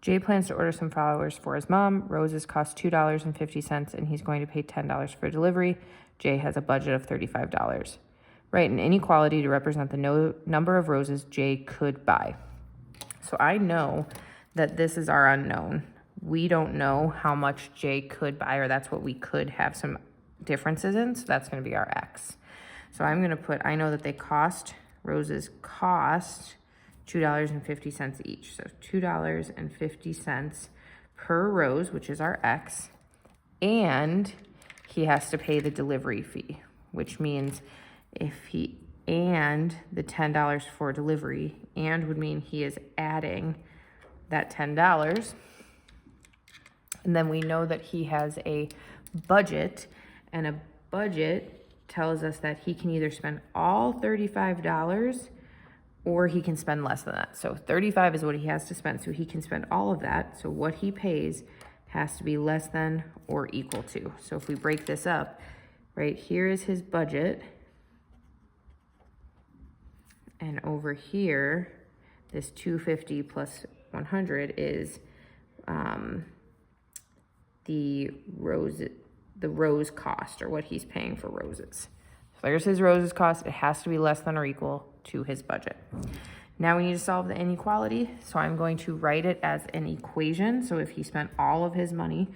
Jay plans to order some flowers for his mom. Roses cost $2.50 and he's going to pay $10 for delivery. Jay has a budget of $35. Write an inequality to represent the number of roses Jay could buy. So I know that this is our unknown. We don't know how much Jay could buy, or that's what we could have some differences in. So that's going to be our X. So I'm going to put, I know that roses cost $2.50 each. So $2.50 per rose, which is our X. And he has to pay the delivery fee, which means and the $10 for delivery, and would mean he is adding that $10. And then we know that he has a budget, and a budget tells us that he can either spend all $35 or he can spend less than that. So 35 is what he has to spend. So he can spend all of that. So what he pays has to be less than or equal to. So if we break this up, right here is his budget. And over here, this 250 plus 100 is the rose cost, or what he's paying for roses. So there's his roses cost. It has to be less than or equal to his budget. Now we need to solve the inequality. So I'm going to write it as an equation. So if he spent all of his money,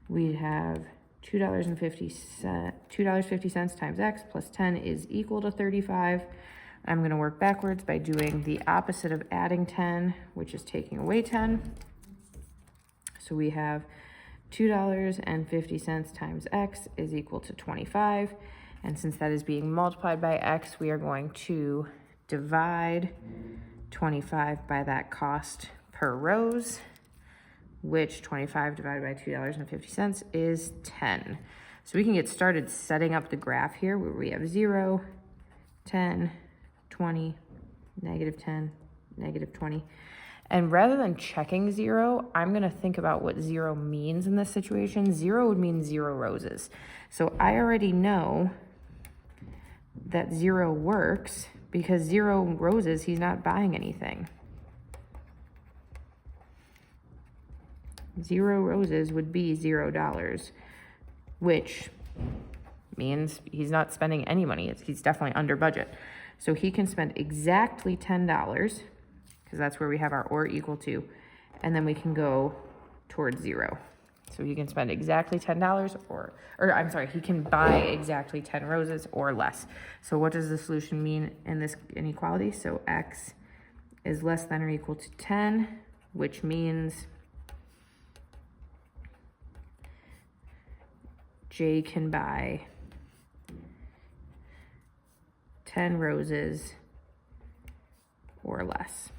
we'd have $2.50 times X plus 10 is equal to 35. I'm going to work backwards by doing the opposite of adding 10, which is taking away 10. So we have $2.50 times X is equal to 25. And since that is being multiplied by X, we are going to divide 25 by that cost per rose, which 25 divided by $2.50 is 10. So we can get started setting up the graph here where we have 0, 10, 20, negative 10, negative 20. And rather than checking 0, I'm going to think about what 0 means in this situation. 0 would mean 0 roses. So I already know that 0 works because 0 roses, he's not buying anything. 0 roses would be $0, which means he's not spending any money. He's definitely under budget. So he can spend exactly $10, because that's where we have our or equal to, and then we can go towards 0. So he can spend exactly $10 or I'm sorry, he can buy exactly 10 roses or less. So what does the solution mean in this inequality? So X is less than or equal to 10, which means J can buy 10 roses or less.